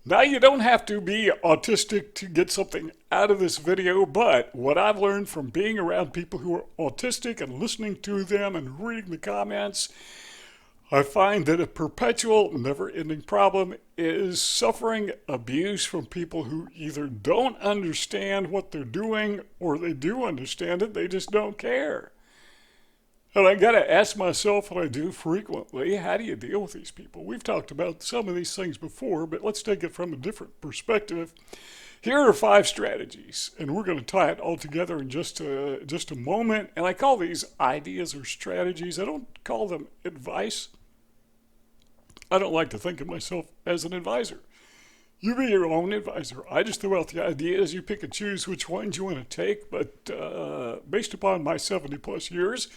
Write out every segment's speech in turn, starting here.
Now, you don't have to be autistic to get something out of this video, but what I've learned from being around people who are autistic and listening to them and reading the comments, I find that a perpetual, never-ending problem is suffering abuse from people who either don't understand what they're doing or they do understand it, they just don't care. And I got to ask myself, and I do frequently, how do you deal with these people? We've talked about some of these things before, but let's take it from a different perspective. Here are 5 strategies, and we're going to tie it all together in just a moment. And I call these ideas or strategies. I don't call them advice. I don't like to think of myself as an advisor. You be your own advisor. I just throw out the ideas. You pick and choose which ones you want to take. But based upon my 70 plus years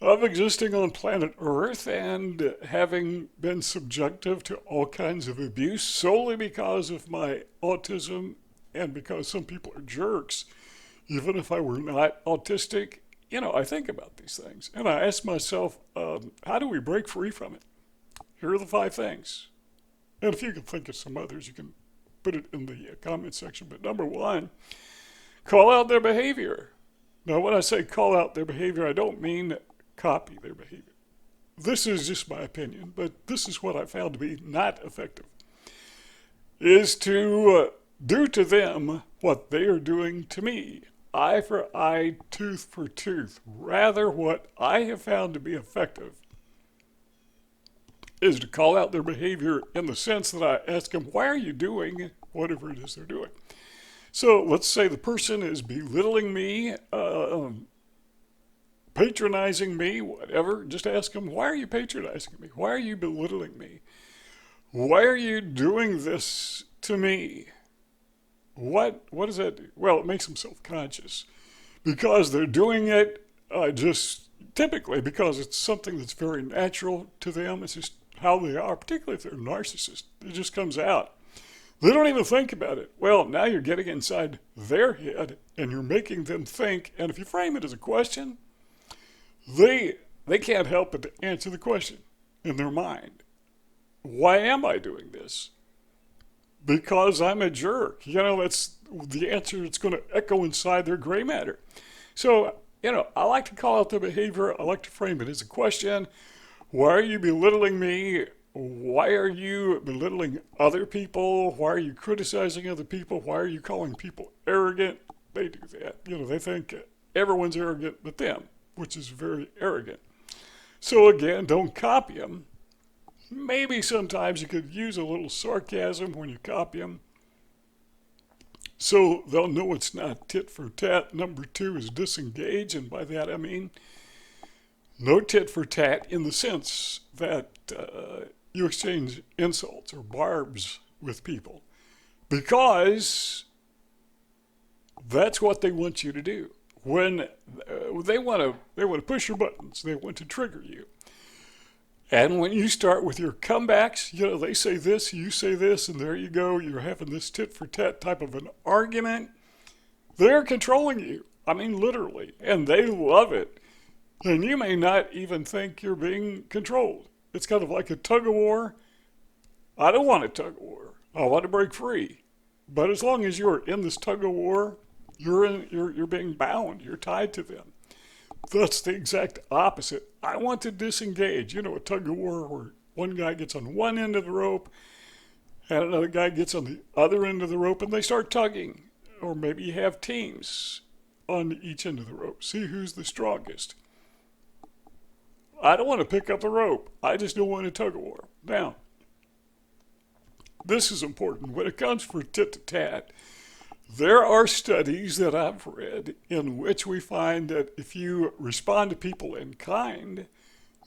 of existing on planet Earth and having been subjective to all kinds of abuse solely because of my autism and because some people are jerks, even if I were not autistic, I think about these things. And I ask myself, how do we break free from it? Here are the 5 things. And if you can think of some others, you can put it in the comment section. But number 1, call out their behavior. Now, when I say call out their behavior, I don't mean copy their behavior. This is just my opinion, but this is what I found to be not effective, is to do to them what they are doing to me. Eye for eye, tooth for tooth. Rather, what I have found to be effective is to call out their behavior in the sense that I ask them, why are you doing whatever it is they're doing? So let's say the person is belittling me, patronizing me, whatever. Just ask them, why are you patronizing me? Why are you belittling me? Why are you doing this to me? What does that do? Well, it makes them self-conscious because they're doing it just typically because it's something that's very natural to them. It's just how they are, particularly if they're narcissists. It just comes out. They don't even think about it. Well, now you're getting inside their head and you're making them think. And if you frame it as a question, they can't help but to answer the question in their mind. Why am I doing this? Because I'm a jerk. That's the answer. It's going to echo inside their gray matter. So, I like to call out their behavior. I like to frame it as a question. Why are you belittling me? Why are you belittling other people? Why are you criticizing other people? Why are you calling people arrogant? They do that. They think everyone's arrogant but them, which is very arrogant. So again, don't copy them. Maybe sometimes you could use a little sarcasm when you copy them, so they'll know it's not tit for tat. Number 2 is disengage, and by that I mean no tit for tat in the sense that you exchange insults or barbs with people because that's what they want you to do. When they want to push your buttons, they want to trigger you. And when you start with your comebacks, they say this, you say this, and there you go. You're having this tit for tat type of an argument. They're controlling you. I mean, literally. And they love it. And you may not even think you're being controlled. It's kind of like a tug of war. I don't want a tug of war. I want to break free. But as long as you're in this tug of war, you're being bound. You're tied to them. That's the exact opposite. I want to disengage. A tug of war where one guy gets on one end of the rope and another guy gets on the other end of the rope and they start tugging. Or maybe you have teams on each end of the rope. See who's the strongest. I don't want to pick up the rope. I just don't want a tug of war. Now, this is important. When it comes for tit-to-tat, there are studies that I've read in which we find that if you respond to people in kind,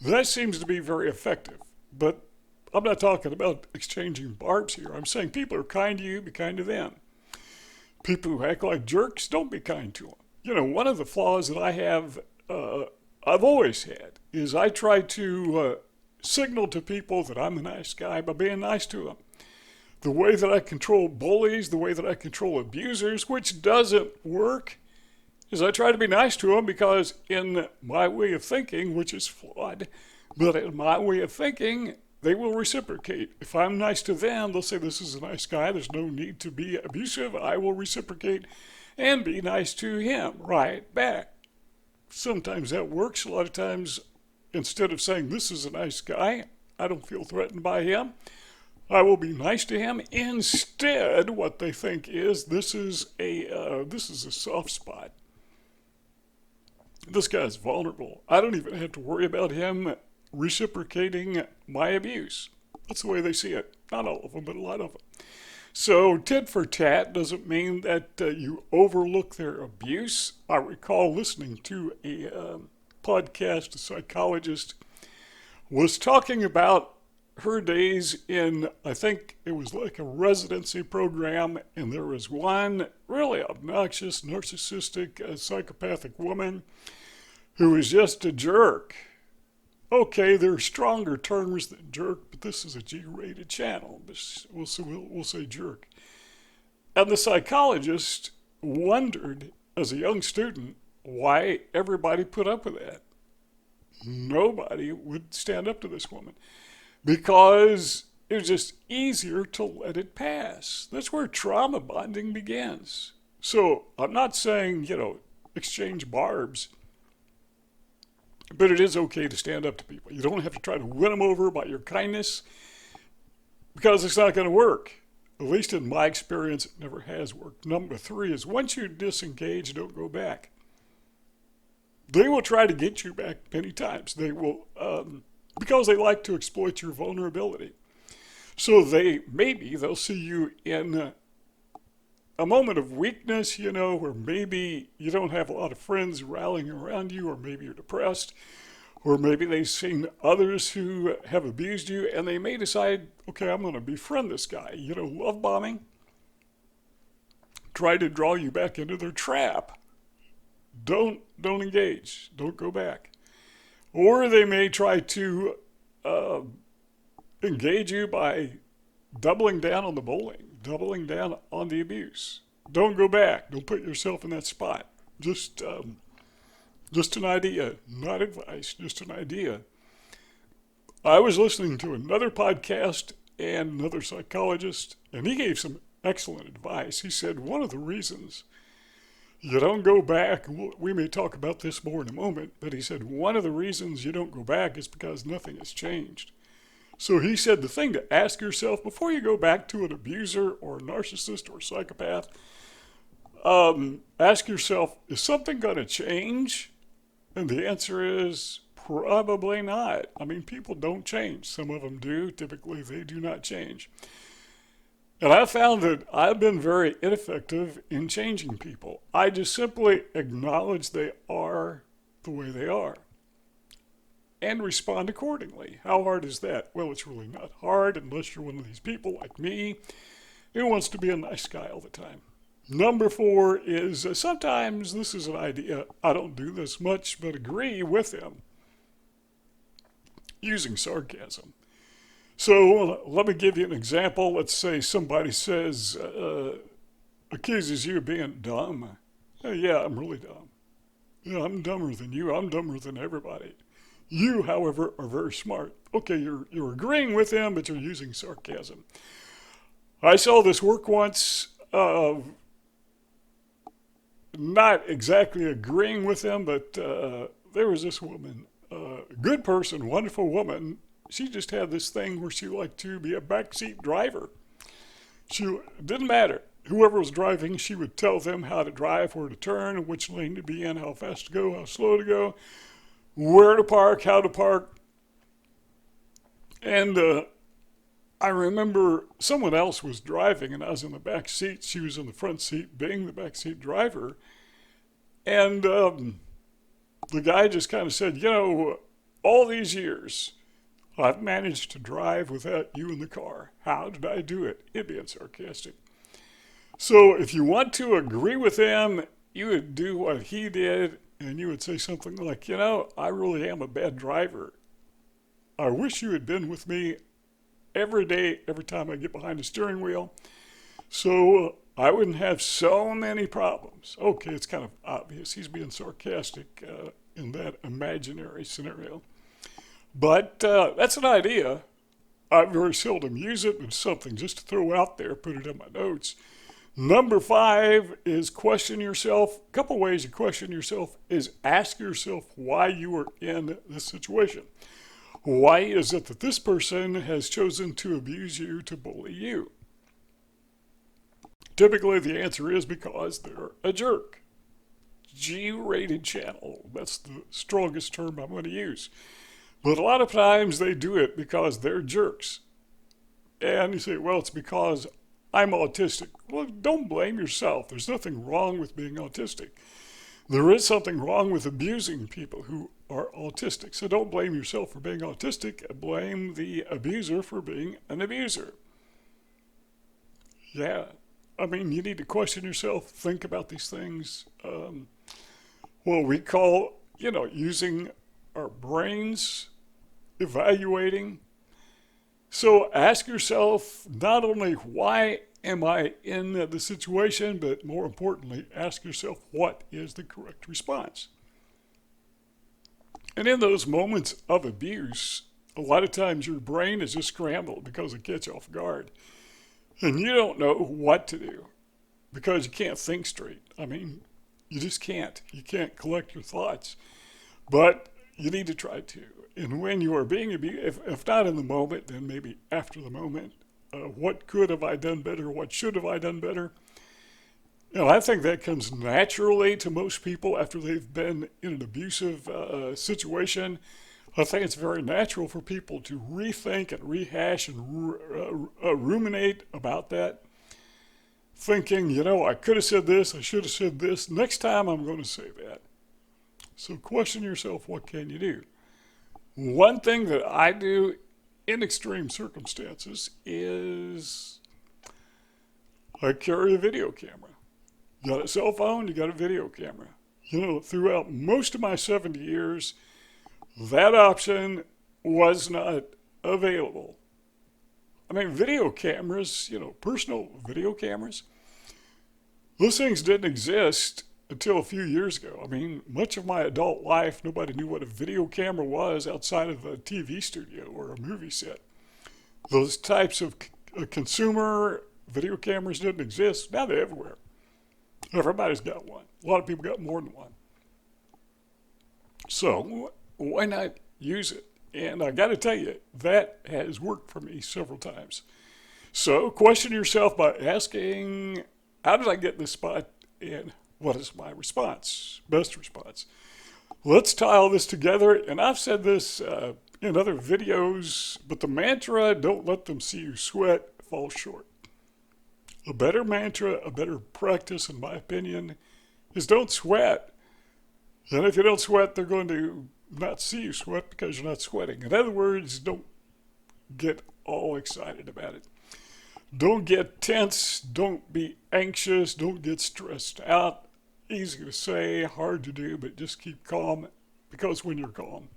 that seems to be very effective. But I'm not talking about exchanging barbs here. I'm saying people are kind to you, be kind to them. People who act like jerks, don't be kind to them. One of the flaws that I have, I've always had, is I try to signal to people that I'm a nice guy by being nice to them. The way that I control bullies, the way that I control abusers, which doesn't work, is I try to be nice to them because in my way of thinking, which is flawed, but in my way of thinking, they will reciprocate. If I'm nice to them, they'll say, this is a nice guy. There's no need to be abusive. I will reciprocate and be nice to him right back. Sometimes that works. A lot of times, instead of saying, this is a nice guy, I don't feel threatened by him, I will be nice to him. Instead, what they think is, this is a soft spot. This guy's vulnerable. I don't even have to worry about him reciprocating my abuse. That's the way they see it. Not all of them, but a lot of them. So tit for tat doesn't mean that you overlook their abuse. I recall listening to a podcast, a psychologist was talking about her days in, I think it was like a residency program, and there was one really obnoxious, narcissistic, psychopathic woman who was just a jerk. Okay, there are stronger terms than jerk, but this is a G-rated channel. We'll say jerk. And the psychologist wondered, as a young student, why everybody put up with that. Nobody would stand up to this woman because it was just easier to let it pass. That's where trauma bonding begins. So I'm not saying, exchange barbs, but it is okay to stand up to people. You don't have to try to win them over by your kindness because it's not going to work. At least in my experience, it never has worked. Number 3 is once you disengage, don't go back. They will try to get you back many times. They will, because they like to exploit your vulnerability. So they'll see you in a moment of weakness, where maybe you don't have a lot of friends rallying around you, or maybe you're depressed, or maybe they've seen others who have abused you, and they may decide, okay, I'm going to befriend this guy. Love bombing. Try to draw you back into their trap. Don't engage. Don't go back. Or they may try to engage you by doubling down on the bullying, doubling down on the abuse. Don't go back. Don't put yourself in that spot. Just an idea, not advice, just an idea. I was listening to another podcast and another psychologist, and he gave some excellent advice. He said one of the reasons you don't go back, we may talk about this more in a moment, but he said one of the reasons you don't go back is because nothing has changed. So he said the thing to ask yourself before you go back to an abuser or a narcissist or a psychopath, ask yourself, is something going to change? And the answer is probably not. I mean, people don't change. Some of them do. Typically, they do not change. And I found that I've been very ineffective in changing people. I just simply acknowledge they are the way they are and respond accordingly. How hard is that? Well, it's really not hard unless you're one of these people like me who wants to be a nice guy all the time. Number 4 is sometimes this is an idea. I don't do this much, but agree with them using sarcasm. So let me give you an example. Let's say somebody says, accuses you of being dumb. Yeah, I'm really dumb. Yeah, I'm dumber than you. I'm dumber than everybody. You, however, are very smart. Okay, you're agreeing with them, but you're using sarcasm. I saw this work once, not exactly agreeing with them, but there was this woman, good person, wonderful woman. She just had this thing where she liked to be a backseat driver. It didn't matter. Whoever was driving, she would tell them how to drive, where to turn, which lane to be in, how fast to go, how slow to go, where to park, how to park. And I remember someone else was driving, and I was in the back seat. She was in the front seat, being the backseat driver. And the guy just kind of said, all these years, I've managed to drive without you in the car. How did I do it? It being sarcastic. So if you want to agree with him, you would do what he did, and you would say something like, I really am a bad driver. I wish you had been with me every day, every time I get behind the steering wheel, so I wouldn't have so many problems. Okay, it's kind of obvious. He's being sarcastic in that imaginary scenario. But that's an idea. I very seldom use it. It's something just to throw out there, put it in my notes. Number 5 is question yourself. A couple ways to question yourself is ask yourself why you are in this situation. Why is it that this person has chosen to abuse you, to bully you? Typically, the answer is because they're a jerk. G-rated channel. That's the strongest term I'm going to use. But a lot of times they do it because they're jerks. And you say, well, it's because I'm autistic. Well, don't blame yourself. There's nothing wrong with being autistic. There is something wrong with abusing people who are autistic. So don't blame yourself for being autistic. Blame the abuser for being an abuser. Yeah. I mean, you need to question yourself, think about these things. What we call, using our brains, evaluating. So ask yourself not only why am I in the situation, but more importantly, ask yourself what is the correct response. And in those moments of abuse, a lot of times your brain is just scrambled because it gets off guard. And you don't know what to do because you can't think straight. I mean, you just can't. You can't collect your thoughts. But you need to try to. And when you are being abused, if not in the moment, then maybe after the moment, what could have I done better? What should have I done better? And I think that comes naturally to most people after they've been in an abusive situation. I think it's very natural for people to rethink and rehash and ruminate about that, thinking, I could have said this, I should have said this. Next time I'm going to say that. So question yourself, what can you do? One thing that I do in extreme circumstances is I carry a video camera. You got a cell phone, you got a video camera. Throughout most of my 70 years, that option was not available. I mean, video cameras, personal video cameras, those things didn't exist until a few years ago. I mean, much of my adult life, nobody knew what a video camera was outside of a TV studio or a movie set. Those types of consumer video cameras didn't exist. Now they're everywhere. Everybody's got one. A lot of people got more than one. So why not use it? And I got to tell you, that has worked for me several times. So question yourself by asking, how did I get this spot and what is my response, best response? Let's tie all this together. And I've said this in other videos, but the mantra, don't let them see you sweat, falls short. A better mantra, a better practice, in my opinion, is don't sweat. And if you don't sweat, they're going to not see you sweat because you're not sweating. In other words, don't get all excited about it. Don't get tense. Don't be anxious. Don't get stressed out. Easy to say, hard to do, but just keep calm, because when you're calm,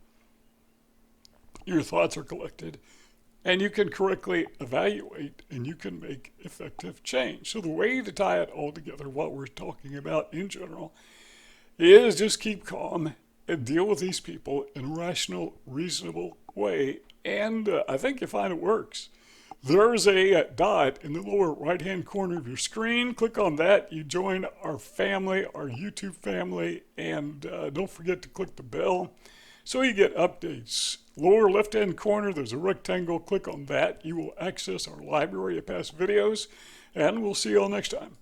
your thoughts are collected and you can correctly evaluate and you can make effective change. So the way to tie it all together, what we're talking about in general, is just keep calm and deal with these people in a rational, reasonable way. And I think you find it works. There's a dot in the lower right-hand corner of your screen. Click on that. You join our family, our YouTube family, and don't forget to click the bell so you get updates. Lower left-hand corner, there's a rectangle. Click on that. You will access our library of past videos, and we'll see you all next time.